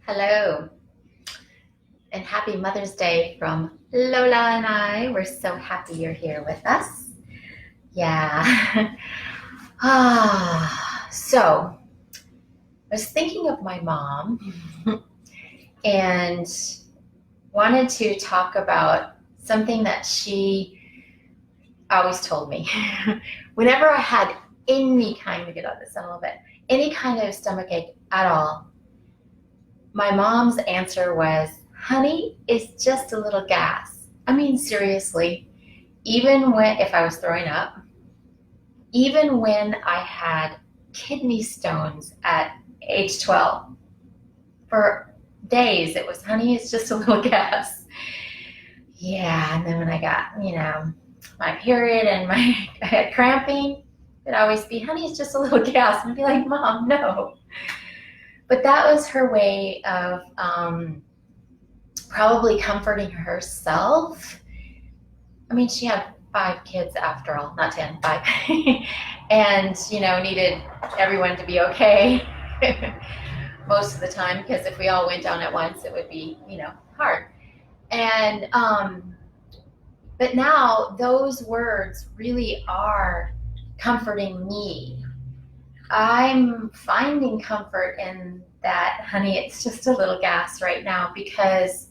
Hello, and happy Mother's Day from Lola and I. We're so happy you're here with us. Yeah. So I was thinking of my mom and wanted to talk about something that she always told me. Whenever I had any kind of, get on this a little bit, any kind of stomach ache at all, my mom's answer was, honey, it's just a little gas. I mean, seriously, even when, if I was throwing up, even when I had kidney stones at age 12, for days it was, honey, it's just a little gas. Yeah, and then when I got, my period and I had cramping, it'd always be, honey, it's just a little gas. And I'd be like, Mom, no. But that was her way of probably comforting herself. I mean, she had 5 kids after all, not 10, 5. And, needed everyone to be okay most of the time, because if we all went down at once, it would be, hard. And, but now those words really are comforting me. I'm finding comfort in that, honey, it's just a little gas right now because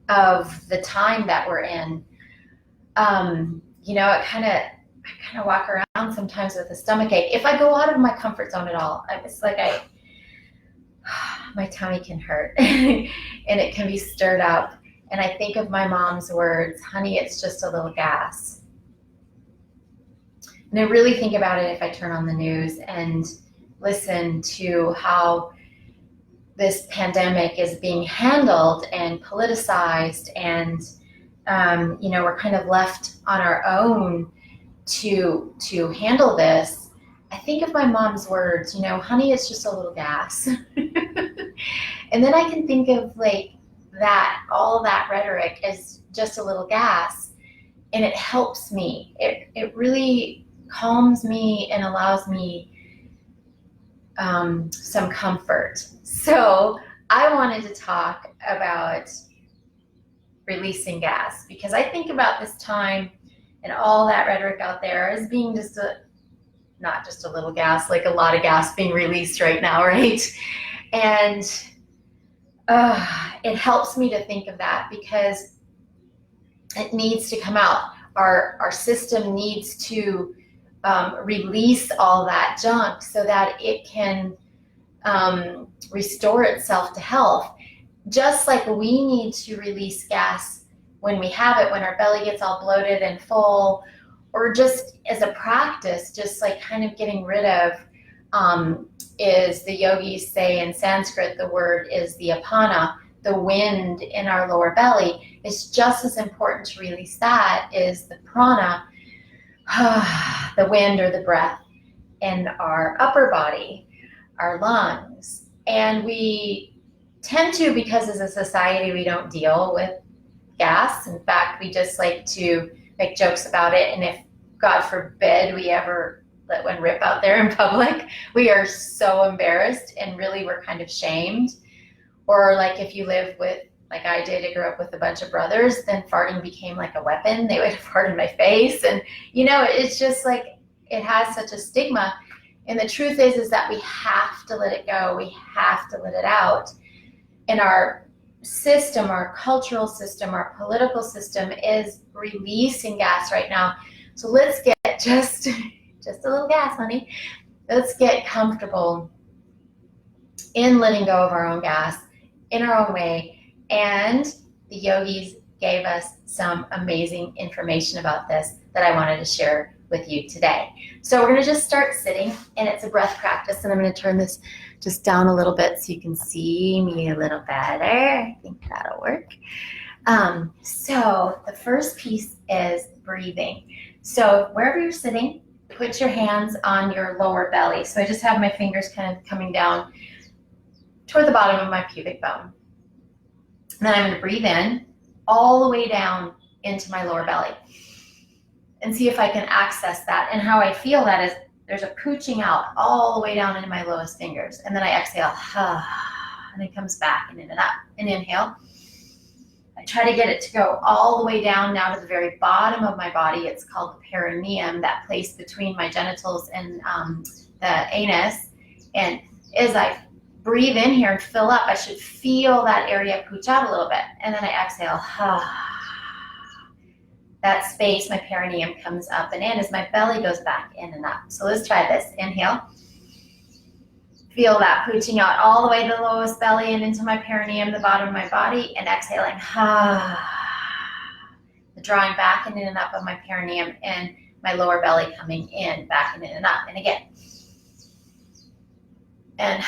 of the time that we're in. I kind of walk around sometimes with a stomach ache. If I go out of my comfort zone at all, it's like my tummy can hurt and it can be stirred up. And I think of my mom's words, honey, it's just a little gas. And I really think about it if I turn on the news and listen to how this pandemic is being handled and politicized, and we're kind of left on our own to handle this. I think of my mom's words, honey, it's just a little gas. And then I can think of all that rhetoric as just a little gas, and it helps me. It really calms me and allows me some comfort. So I wanted to talk about releasing gas, because I think about this time and all that rhetoric out there as being not just a little gas, like a lot of gas being released right now, right? And it helps me to think of that, because it needs to come out. Our system needs to release all that junk so that it can restore itself to health. Just like we need to release gas when we have it, when our belly gets all bloated and full, or just as a practice, just like kind of getting rid of, is the yogis say in Sanskrit, the word is the apana, the wind in our lower belly. It's just as important to release that is the prana, the wind or the breath in our upper body, our lungs. And we tend to, because as a society we don't deal with gas. In fact, we just like to make jokes about it. And if, God forbid, we ever let one rip out there in public, we are so embarrassed, and really we're kind of shamed. Or like if you live with, like I did, I grew up with a bunch of brothers, then farting became like a weapon. They would fart in my face. And, it's just like, it has such a stigma. And the truth is that we have to let it go. We have to let it out. And our system, our cultural system, our political system is releasing gas right now. So let's get just a little gas, honey. Let's get comfortable in letting go of our own gas in our own way. And the yogis gave us some amazing information about this that I wanted to share with you today. So we're going to just start sitting, and it's a breath practice, and I'm going to turn this just down a little bit so you can see me a little better. I think that'll work. So the first piece is breathing. So wherever you're sitting, put your hands on your lower belly. So I just have my fingers kind of coming down toward the bottom of my pubic bone. And then I'm going to breathe in all the way down into my lower belly and see if I can access that. And how I feel that is there's a pooching out all the way down into my lowest fingers. And then I exhale. And it comes back and in and up. And inhale. I try to get it to go all the way down now to the very bottom of my body. It's called the perineum, that place between my genitals and the anus. And as I breathe in here and fill up, I should feel that area pooch out a little bit. And then I exhale. That space, my perineum, comes up and in as my belly goes back in and up. So let's try this. Inhale. Feel that pooching out all the way to the lowest belly and into my perineum, the bottom of my body, and exhaling. The drawing back and in and up of my perineum and my lower belly coming in, back and in and up. And again. And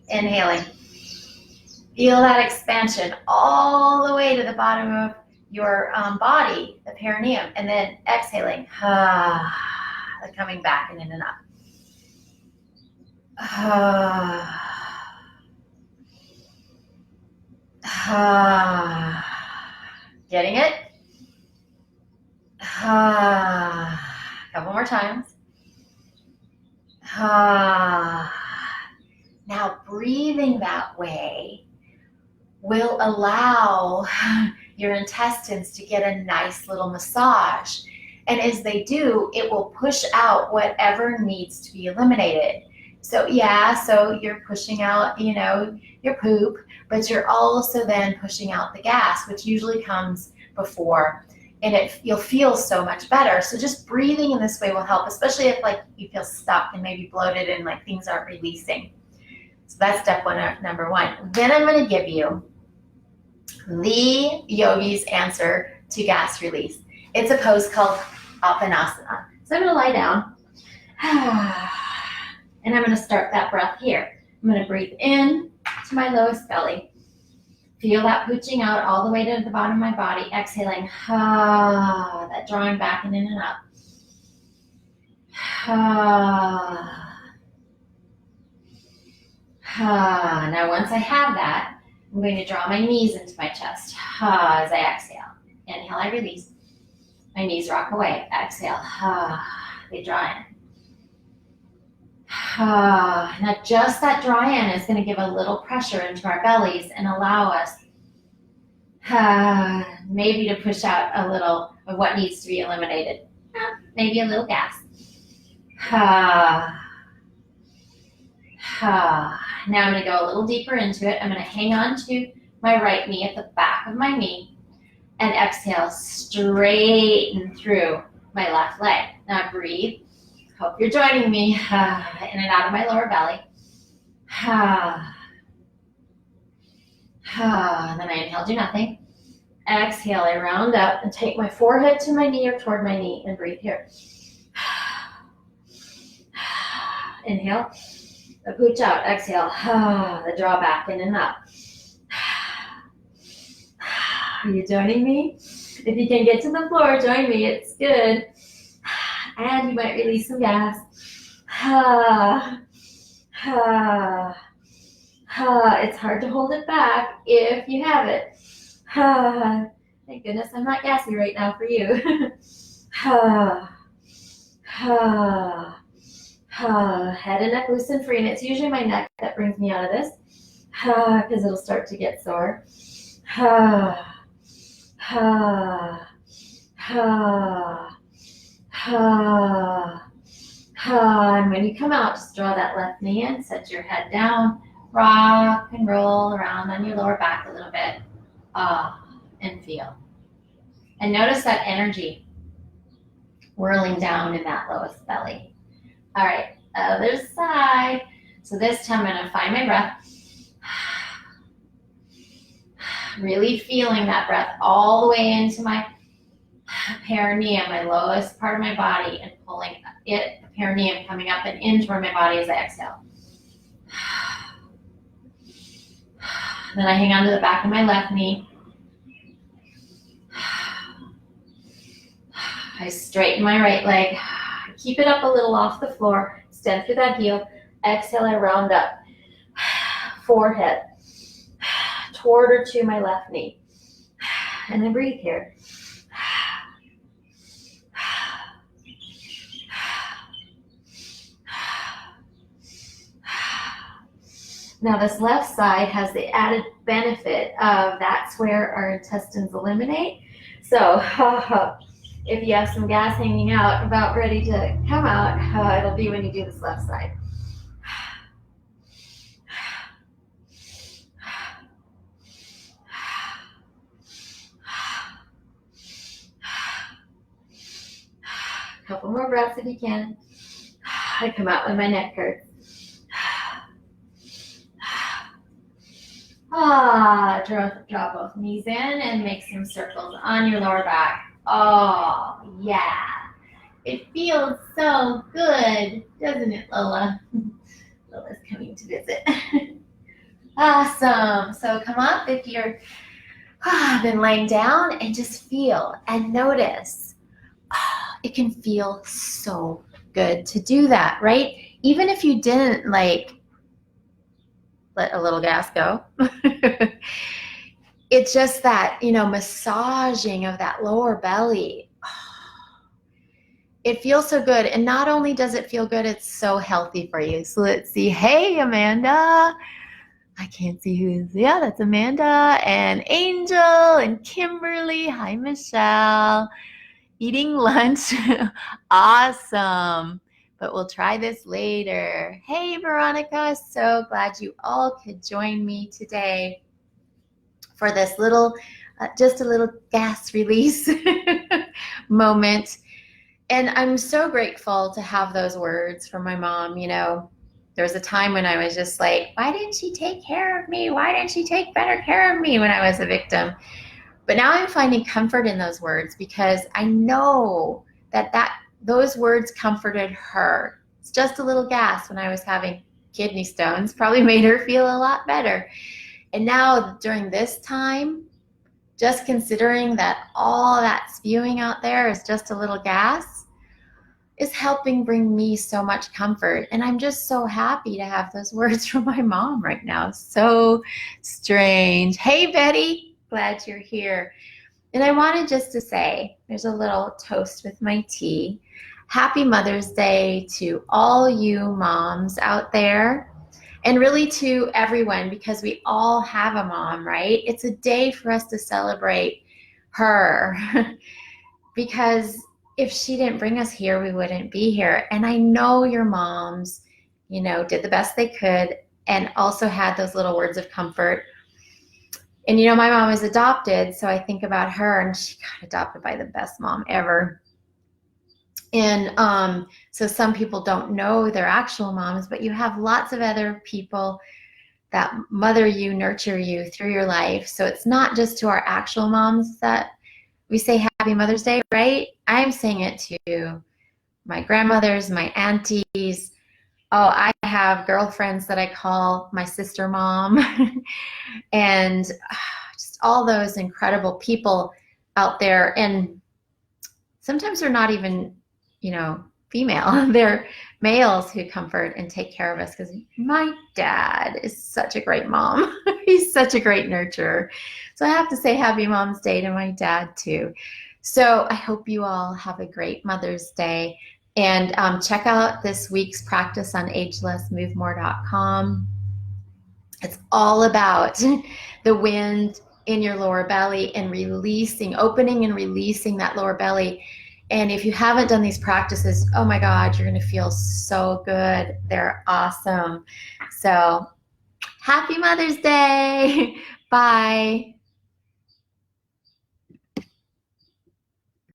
inhaling. Feel that expansion all the way to the bottom of your body, the perineum, and then exhaling, coming back and in and up. Getting it? Couple more times. Now breathing that way will allow your intestines to get a nice little massage. And as they do, it will push out whatever needs to be eliminated. So so you're pushing out, your poop, but you're also then pushing out the gas, which usually comes before, and you'll feel so much better. So just breathing in this way will help, especially if you feel stuck and maybe bloated and things aren't releasing. So that's step number one. Then I'm going to give you the yogi's answer to gas release. It's a pose called Apanasana. So I'm going to lie down. And I'm going to start that breath here. I'm going to breathe in to my lowest belly. Feel that pooching out all the way to the bottom of my body. Exhaling. That drawing back and in and up. Now once I have that, I'm going to draw my knees into my chest as I exhale. Inhale, I release. My knees rock away. Exhale. They draw in. Now just that draw in is going to give a little pressure into our bellies and allow us maybe to push out a little of what needs to be eliminated. Maybe a little gas. Now I'm going to go a little deeper into it. I'm going to hang on to my right knee at the back of my knee and exhale, straighten through my left leg. Now breathe. Hope you're joining me in and out of my lower belly. And then I inhale, do nothing. Exhale, I round up and take my forehead to my knee or toward my knee and breathe here. Inhale, the pooch out. Exhale, the draw back in and up. Are you joining me? If you can get to the floor, join me. It's good. And you might release some gas. It's hard to hold it back if you have it. Thank goodness I'm not gassy right now for you. Head and neck loose and free, and it's usually my neck that brings me out of this because it'll start to get sore. And when you come out, just draw that left knee in, set your head down, rock and roll around on your lower back a little bit, and feel. And notice that energy whirling down in that lowest belly. All right, other side. So this time I'm going to find my breath. Really feeling that breath all the way into my perineum, my lowest part of my body, and pulling it, the perineum coming up and in toward my body as I exhale. Then I hang on to the back of my left knee. I straighten my right leg. Keep it up a little off the floor. Extend through that heel. Exhale, I round up. Forehead toward or to my left knee. And then breathe here. Now this left side has the added benefit of that's where our intestines eliminate. So if you have some gas hanging out about ready to come out, it'll be when you do this left side. Couple more breaths if you can. I come out when my neck hurts. Drop both knees in and make some circles on your lower back. Oh, yeah. It feels so good, doesn't it, Lola? Lola's coming to visit. Awesome. So come up if you're been laying down and just feel and notice. It can feel so good to do that, right? Even if you didn't like let a little gas go. It's just that, massaging of that lower belly. It feels so good. And not only does it feel good, it's so healthy for you. So let's see. Hey, Amanda. I can't see who's, yeah, that's Amanda and Angel and Kimberly. Hi, Michelle. Eating lunch. Awesome. But we'll try this later. Hey, Veronica. So glad you all could join me today for this little, just a little gas release moment. And I'm so grateful to have those words from my mom. There was a time when I was just like, why didn't she take care of me? Why didn't she take better care of me when I was a victim? But now I'm finding comfort in those words because I know that those words comforted her. It's just a little gas when I was having kidney stones, probably made her feel a lot better. And now during this time, just considering that all that spewing out there is just a little gas is helping bring me so much comfort. And I'm just so happy to have those words from my mom right now. So strange. Hey, Betty, glad you're here. And I wanted just to say, there's a little toast with my tea. Happy Mother's Day to all you moms out there. And really to everyone, because we all have a mom, right? It's a day for us to celebrate her. Because if she didn't bring us here, we wouldn't be here. And I know your moms, did the best they could and also had those little words of comfort. And my mom is adopted, so I think about her, and she got adopted by the best mom ever. And so some people don't know their actual moms, but you have lots of other people that mother you, nurture you through your life. So it's not just to our actual moms that we say Happy Mother's Day, right? I'm saying it to my grandmothers, my aunties. Oh, I have girlfriends that I call my sister mom. And just all those incredible people out there. And sometimes they're not even female. They're males who comfort and take care of us, because my dad is such a great mom. He's such a great nurturer. So I have to say Happy Mom's Day to my dad too. So I hope you all have a great Mother's Day. And check out this week's practice on agelessmovemore.com. It's all about the wind in your lower belly and opening and releasing that lower belly. And if you haven't done these practices, oh my God, you're going to feel so good. They're awesome. So happy Mother's Day. Bye.